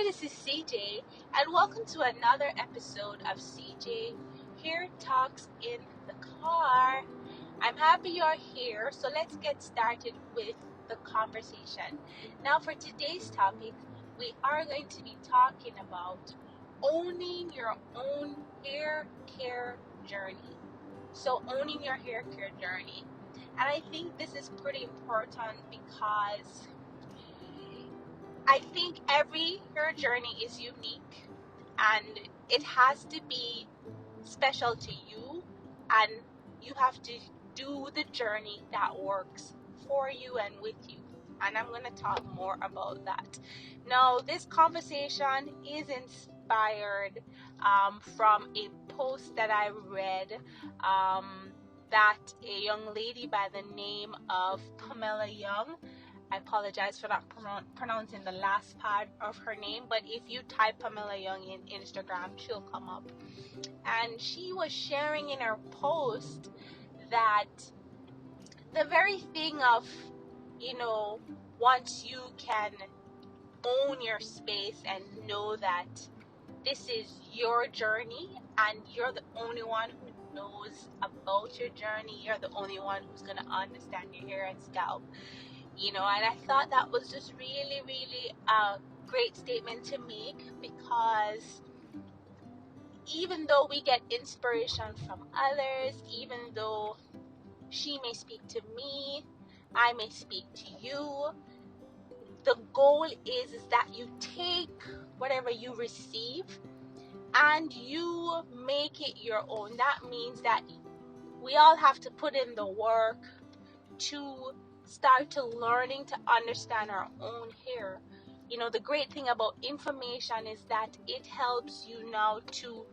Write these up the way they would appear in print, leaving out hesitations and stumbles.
this is CJ, and welcome to another episode of CJ Here Talks in the Car. I'm happy you're here, so let's get started with the conversation. Now, for today's topic, we are going to be talking about owning your own hair care journey. So, owning your hair care journey. And I think this is pretty important because I think every hair journey is unique and it has to be special to you, and you have to do the journey that works for you and with you. And I'm going to talk more about that. Now, this conversation is inspired from a post that I read that a young lady by the name of Pamela Young. I apologize for not pronouncing the last part of her name, but if you type Pamela Young in Instagram, she'll come up. And she was sharing in her post that the very thing of, once you can own your space and know that this is your journey and you're the only one who knows about your journey, you're the only one who's going to understand your hair and scalp. And I thought that was just really, really a great statement to make, because even though we get inspiration from others, even though she may speak to me, I may speak to you, the goal is that you take whatever you receive and you make it your own. That means that we all have to put in the work to start to learning to understand our own hair. The great thing about information is that it helps you now to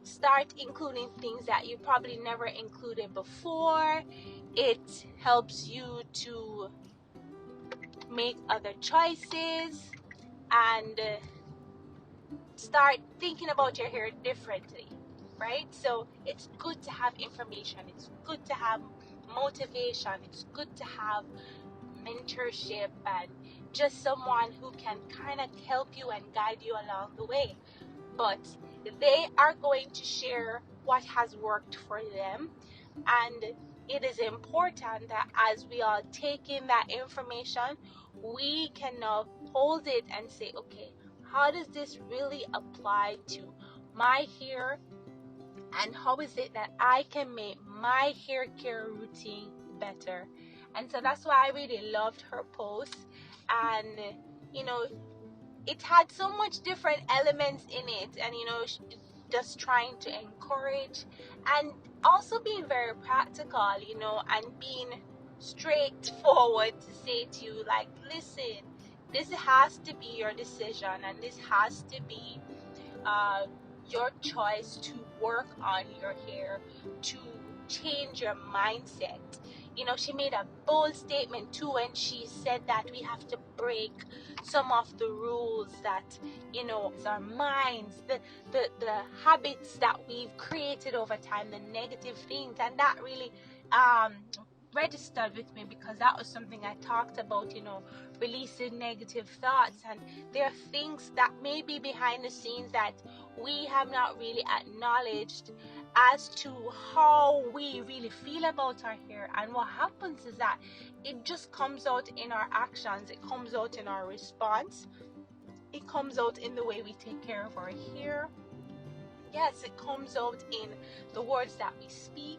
start including things that you probably never included before. It helps you to make other choices and start thinking about your hair differently, right? So it's good to have information, it's good to have motivation, it's good to have mentorship and just someone who can kind of help you and guide you along the way. But they are going to share what has worked for them, and it is important that as we are taking that information, we can now hold it and say, okay, how does this really apply to my hair, and how is it that I can make my hair care routine better? And so that's why I really loved her post. And it had so much different elements in it, and just trying to encourage and also being very practical, and being straightforward to say to you, like, listen, this has to be your decision, and this has to be your choice to work on your hair, to change your mindset. She made a bold statement too when she said that we have to break some of the rules that, our minds, the habits that we've created over time, the negative things, and that really registered with me, because that was something I talked about, releasing negative thoughts. And there are things that may be behind the scenes that we have not really acknowledged as to how we really feel about our hair. And what happens is that it just comes out in our actions, it comes out in our response, it comes out in the way we take care of our hair. Yes, it comes out in the words that we speak.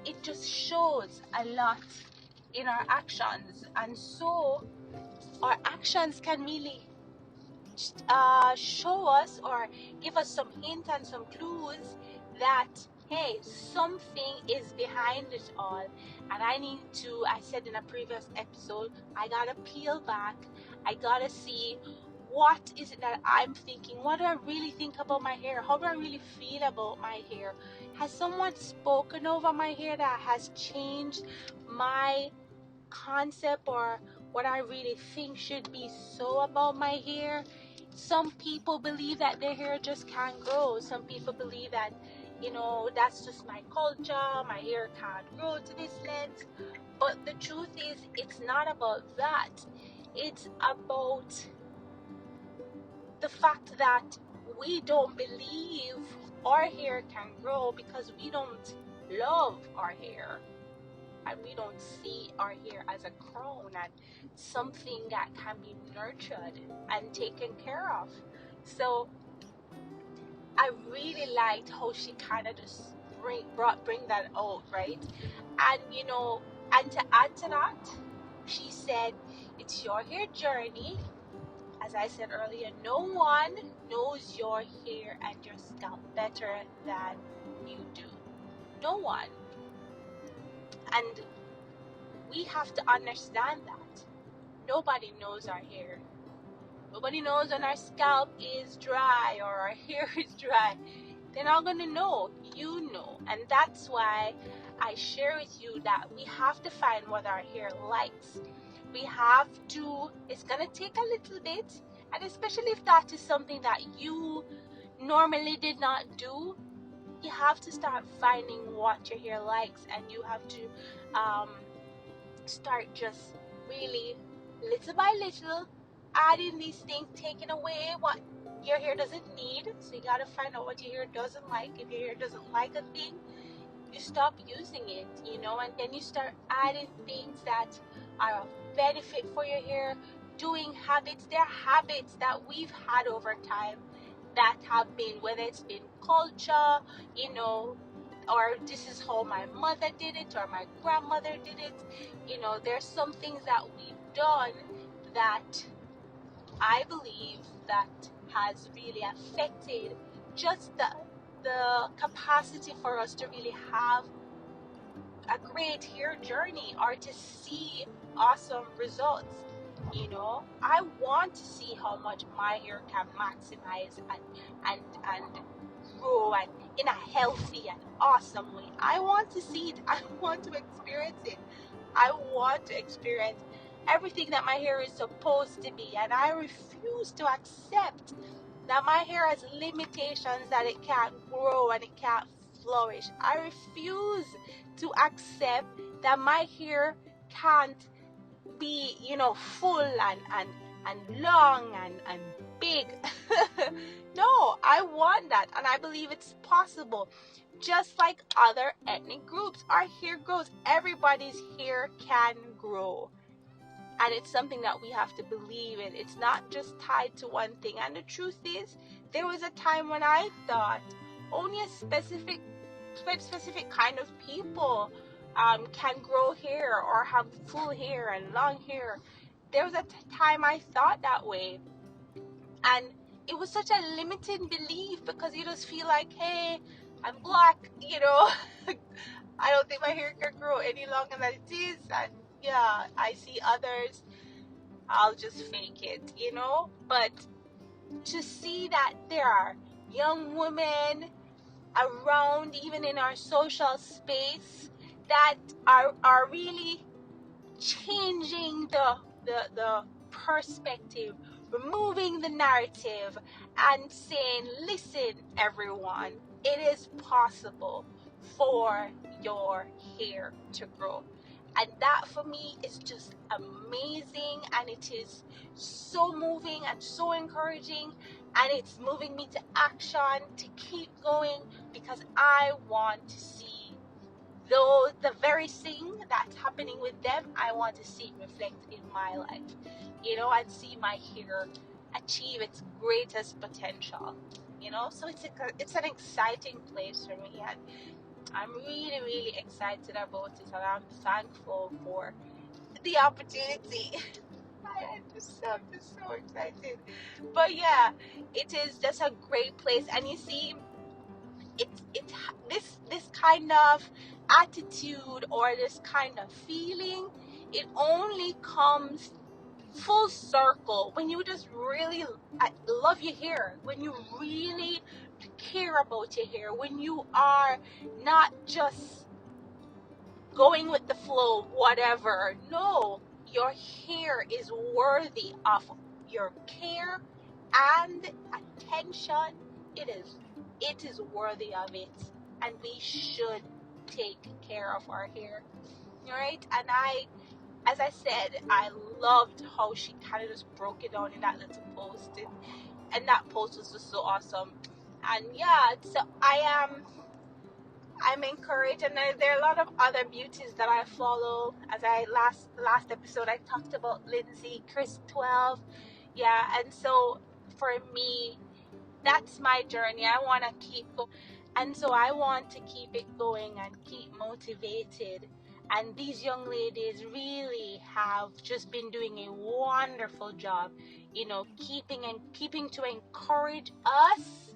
It just shows a lot in our actions. And so our actions can really show us or give us some hint and some clues that, hey, something is behind it all. And I said in a previous episode, I gotta peel back, I gotta see what is it that I'm thinking, what do I really think about my hair, how do I really feel about my hair, has someone spoken over my hair that has changed my concept or what I really think should be so about my hair. Some people believe that their hair just can't grow. Some people believe that, that's just my culture, my hair can't grow to this length. But the truth is, it's not about that. It's about the fact that we don't believe our hair can grow because we don't love our hair, and we don't see our hair as a crown and something that can be nurtured and taken care of. So I really liked how she kind of just bring that out, right? And and to add to that, she said, it's your hair journey. As I said earlier, no one knows your hair and your scalp better than you do. No one. And we have to understand that. Nobody knows our hair. Nobody knows when our scalp is dry or our hair is dry. They're not going to know. You know. And that's why I share with you that we have to find what our hair likes. We have to, it's going to take a little bit. And especially if that is something that you normally did not do, you have to start finding what your hair likes. And you have to start just really little by little adding these things, taking away what your hair doesn't need. So you gotta find out what your hair doesn't like. If your hair doesn't like a thing, you stop using it, and then you start adding things that are of benefit for your hair. Doing habits. There are habits that we've had over time that have been, whether it's been culture, or this is how my mother did it or my grandmother did it. There's some things that we've done that I believe that has really affected just the capacity for us to really have a great hair journey or to see awesome results. I want to see how much my hair can maximize and grow and in a healthy and awesome way. I want to see it. I want to experience it. I want to experience everything that my hair is supposed to be, and I refuse to accept that my hair has limitations, that it can't grow and it can't flourish. I refuse to accept that my hair can't be, full and long and big. No, I want that, and I believe it's possible. Just like other ethnic groups, our hair grows. Everybody's hair can grow. And it's something that we have to believe in. It's not just tied to one thing. And the truth is, there was a time when I thought only a specific kind of people can grow hair or have full hair and long hair. There was a time I thought that way. And it was such a limiting belief because you just feel like, hey, I'm black, I don't think my hair can grow any longer than it is. And yeah, I see others, I'll just fake it, But to see that there are young women around, even in our social space, that are really changing the perspective, removing the narrative and saying, listen, everyone, it is possible for your hair to grow. And that for me is just amazing, and it is so moving and so encouraging, and it's moving me to action to keep going, because I want to see the very thing that's happening with them, I want to see it reflected in my life, and see my hair achieve its greatest potential, so it's an exciting place for me, and I'm really, really excited about it, and I'm thankful for the opportunity. I'm just so excited. But yeah, it is just a great place, and you see, this kind of attitude or this kind of feeling, it only comes full circle when you just really love your hair, when you really care about your hair, when you are not just going with the flow, whatever. No, your hair is worthy of your care and attention. It is worthy of it, and we should take care of our hair, right? And as I said, I loved how she kind of just broke it down in that little post. and that post was just so awesome. And yeah, so I'm encouraged, and there are a lot of other beauties that I follow. As I last episode I talked about Lindsay Chris 12. Yeah, and so for me, that's my journey. I want to keep going, and so I want to keep it going and keep motivated. And these young ladies really have just been doing a wonderful job, keeping to encourage us,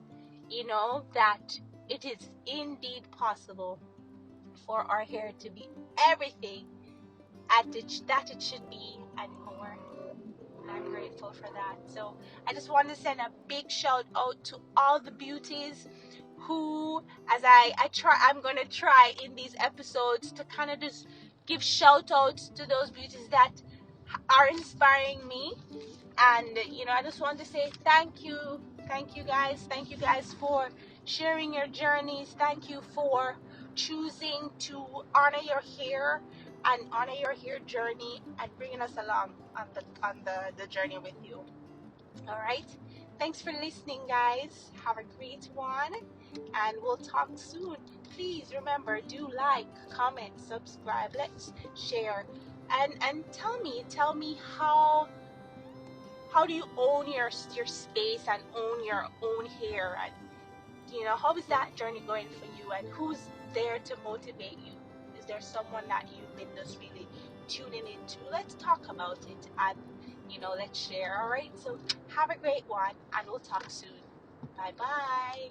that it is indeed possible for our hair to be everything that it should be and more. I'm grateful for that. So I just want to send a big shout out to all the beauties who, as I'm going to try in these episodes to kind of just give shout outs to those beauties that are inspiring me. And I just want to say thank you guys for sharing your journeys. Thank you for choosing to honor your hair and honor your hair journey and bringing us along on the journey with you. All right, thanks for listening, guys. Have a great one, and we'll talk soon. Please remember, do like, comment, subscribe, let's share, and tell me how do you own your space and own your own hair, and how is that journey going for you, and who's there to motivate you? Is there someone that you've been just really tuning into? Let's talk about it, and let's share. All right, so have a great one, and we'll talk soon. Bye bye.